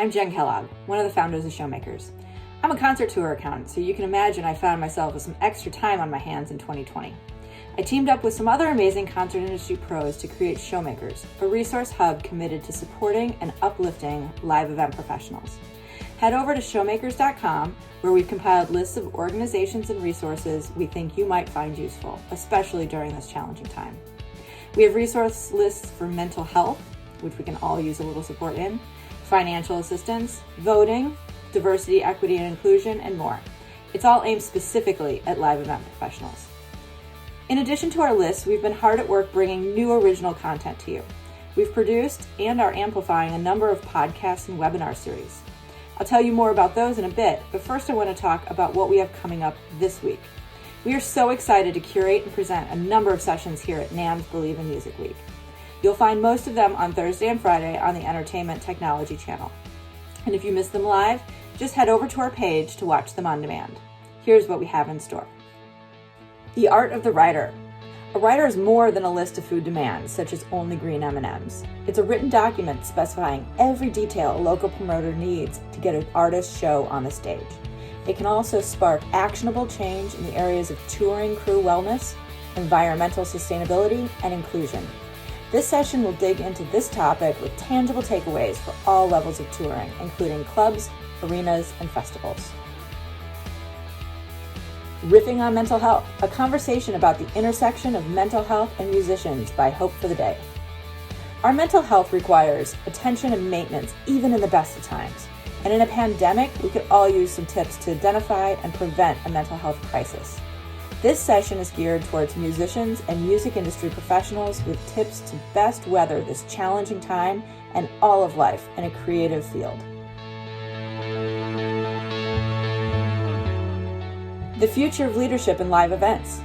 I'm Jen Kellogg, one of the founders of Showmakers. I'm a concert tour accountant, so you can imagine I found myself with some extra time on my hands in 2020. I teamed up with some other amazing concert industry pros to create Showmakers, a resource hub committed to supporting and uplifting live event professionals. Head over to showmakers.com, where we've compiled lists of organizations and resources we think you might find useful, especially during this challenging time. We have resource lists for mental health, which we can all use a little support in, financial assistance, voting, diversity, equity, and inclusion, and more. It's all aimed specifically at live event professionals. In addition to our lists, we've been hard at work bringing new original content to you. We've produced and are amplifying a number of podcasts and webinar series. I'll tell you more about those in a bit, but first I want to talk about what we have coming up this week. We are so excited to curate and present a number of sessions here at NAMM Believe in Music Week. You'll find most of them on Thursday and Friday on the Entertainment Technology channel. And if you miss them live, just head over to our page to watch them on demand. Here's what we have in store. The Art of the Writer. A writer is more than a list of food demands, such as only green M&Ms. It's a written document specifying every detail a local promoter needs to get an artist's show on the stage. It can also spark actionable change in the areas of touring crew wellness, environmental sustainability, and inclusion. This session will dig into this topic with tangible takeaways for all levels of touring, including clubs, arenas, and festivals. Riffing on Mental Health, a conversation about the intersection of mental health and musicians by Hope for the Day. Our mental health requires attention and maintenance even in the best of times. And in a pandemic, we could all use some tips to identify and prevent a mental health crisis. This session is geared towards musicians and music industry professionals with tips to best weather this challenging time and all of life in a creative field. The future of leadership in live events.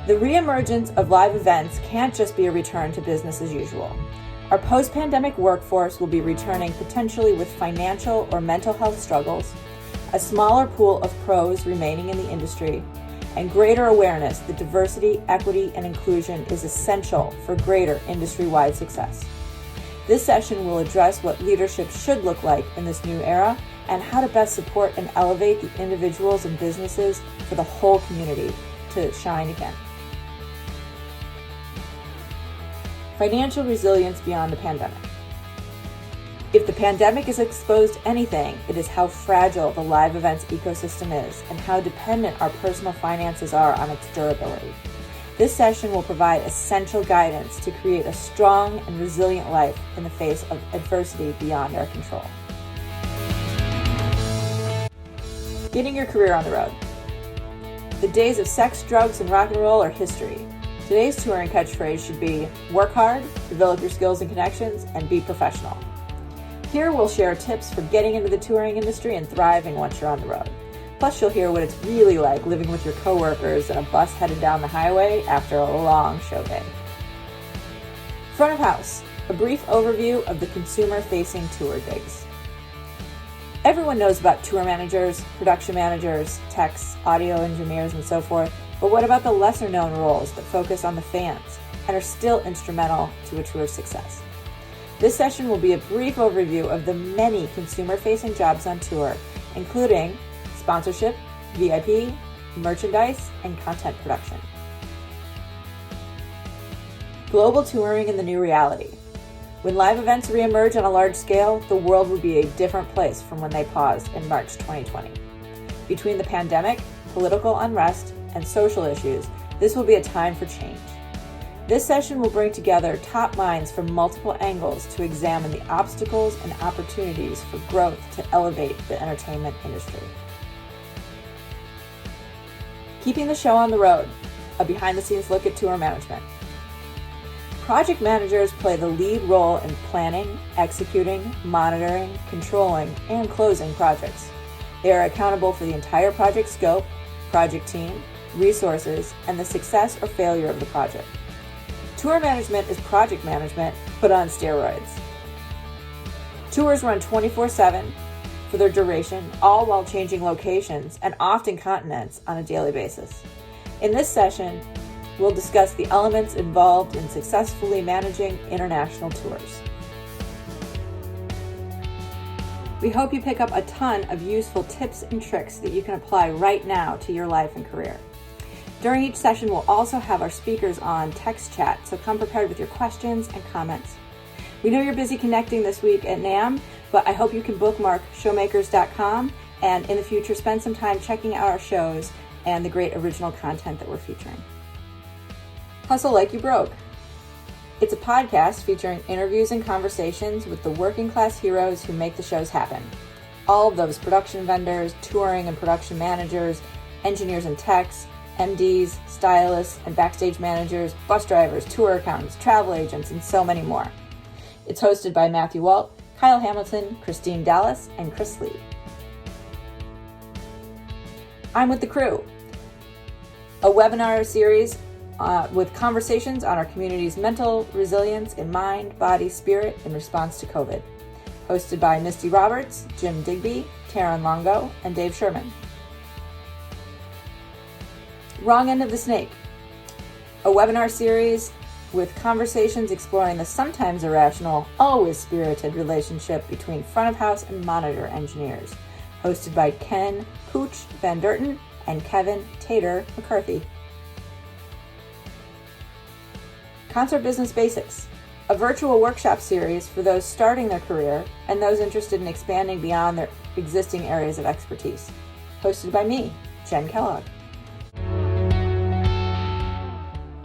The reemergence of live events can't just be a return to business as usual. Our post-pandemic workforce will be returning potentially with financial or mental health struggles, a smaller pool of pros remaining in the industry, and greater awareness that diversity, equity, and inclusion is essential for greater industry-wide success. This session will address what leadership should look like in this new era and how to best support and elevate the individuals and businesses for the whole community to shine again. Financial resilience beyond the pandemic. If the pandemic has exposed anything, it is how fragile the live events ecosystem is and how dependent our personal finances are on its durability. This session will provide essential guidance to create a strong and resilient life in the face of adversity beyond our control. Getting your career on the road. The days of sex, drugs, and rock and roll are history. Today's touring catchphrase should be work hard, develop your skills and connections, and be professional. Here we'll share tips for getting into the touring industry and thriving once you're on the road. Plus you'll hear what it's really like living with your coworkers in a bus headed down the highway after a long show day. Front of house, a brief overview of the consumer-facing tour gigs. Everyone knows about tour managers, production managers, techs, audio engineers, and so forth, but what about the lesser-known roles that focus on the fans and are still instrumental to a tour's success? This session will be a brief overview of the many consumer-facing jobs on tour, including sponsorship, VIP, merchandise, and content production. Global touring and the new reality. When live events reemerge on a large scale, the world will be a different place from when they paused in March 2020. Between the pandemic, political unrest, and social issues, this will be a time for change. This session will bring together top minds from multiple angles to examine the obstacles and opportunities for growth to elevate the entertainment industry. Keeping the show on the road, a behind-the-scenes look at tour management. Project managers play the lead role in planning, executing, monitoring, controlling, and closing projects. They are accountable for the entire project scope, project team, resources, and the success or failure of the project. Tour management is project management put on steroids. Tours run 24/7 for their duration, all while changing locations and often continents on a daily basis. In this session, we'll discuss the elements involved in successfully managing international tours. We hope you pick up a ton of useful tips and tricks that you can apply right now to your life and career. During each session, we'll also have our speakers on text chat, so come prepared with your questions and comments. We know you're busy connecting this week at NAMM, but I hope you can bookmark showmakers.com and in the future spend some time checking out our shows and the great original content that we're featuring. Hustle Like You Broke. It's a podcast featuring interviews and conversations with the working class heroes who make the shows happen. All of those production vendors, touring and production managers, engineers and techs, MDs, stylists, and backstage managers, bus drivers, tour accountants, travel agents, and so many more. It's hosted by Matthew Walt, Kyle Hamilton, Christine Dallas, and Chris Lee. I'm with the Crew, a webinar series with conversations on our community's mental resilience in mind, body, spirit in response to COVID. Hosted by Misty Roberts, Jim Digby, Taryn Longo, and Dave Sherman. Wrong End of the Snake, a webinar series with conversations exploring the sometimes irrational, always spirited relationship between front of house and monitor engineers. Hosted by Ken Pooch Van Derten and Kevin Tater McCarthy. Concert Business Basics, a virtual workshop series for those starting their career and those interested in expanding beyond their existing areas of expertise. Hosted by me, Jen Kellogg.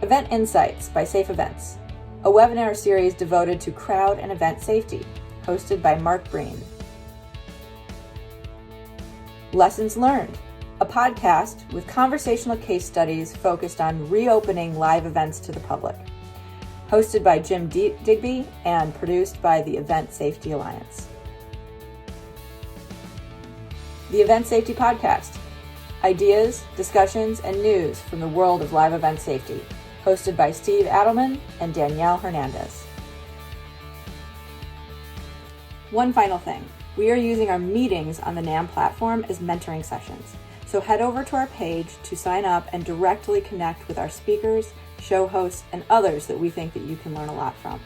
Event Insights by Safe Events, a webinar series devoted to crowd and event safety. Hosted by Mark Breen. Lessons Learned, a podcast with conversational case studies focused on reopening live events to the public. Hosted by Jim Digby and produced by the Event Safety Alliance. The Event Safety Podcast, ideas, discussions, and news from the world of live event safety. Hosted by Steve Adelman and Danielle Hernandez. One final thing. We are using our meetings on the NAMM platform as mentoring sessions. So head over to our page to sign up and directly connect with our speakers, show hosts, and others that we think that you can learn a lot from.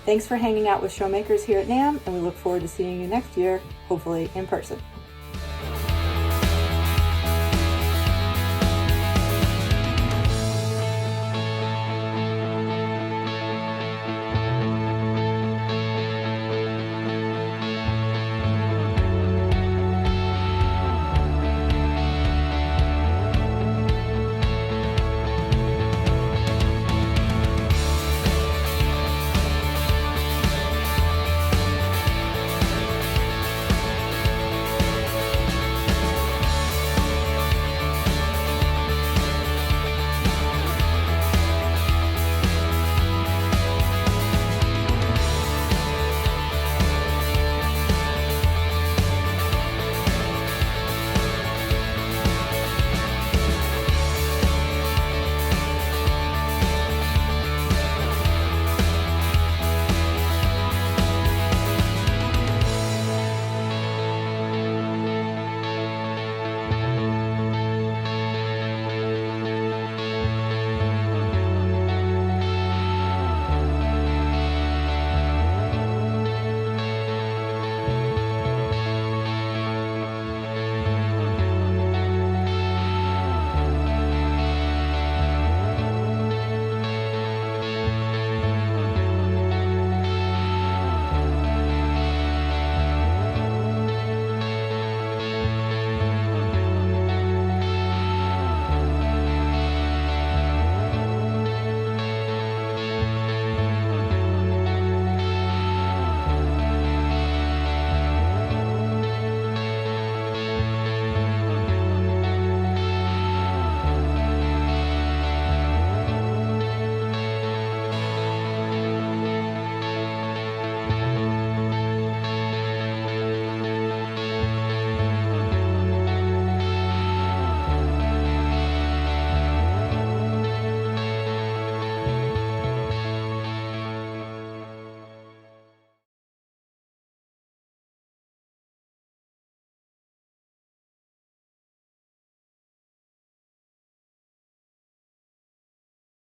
Thanks for hanging out with Showmakers here at NAMM, and we look forward to seeing you next year, hopefully in person.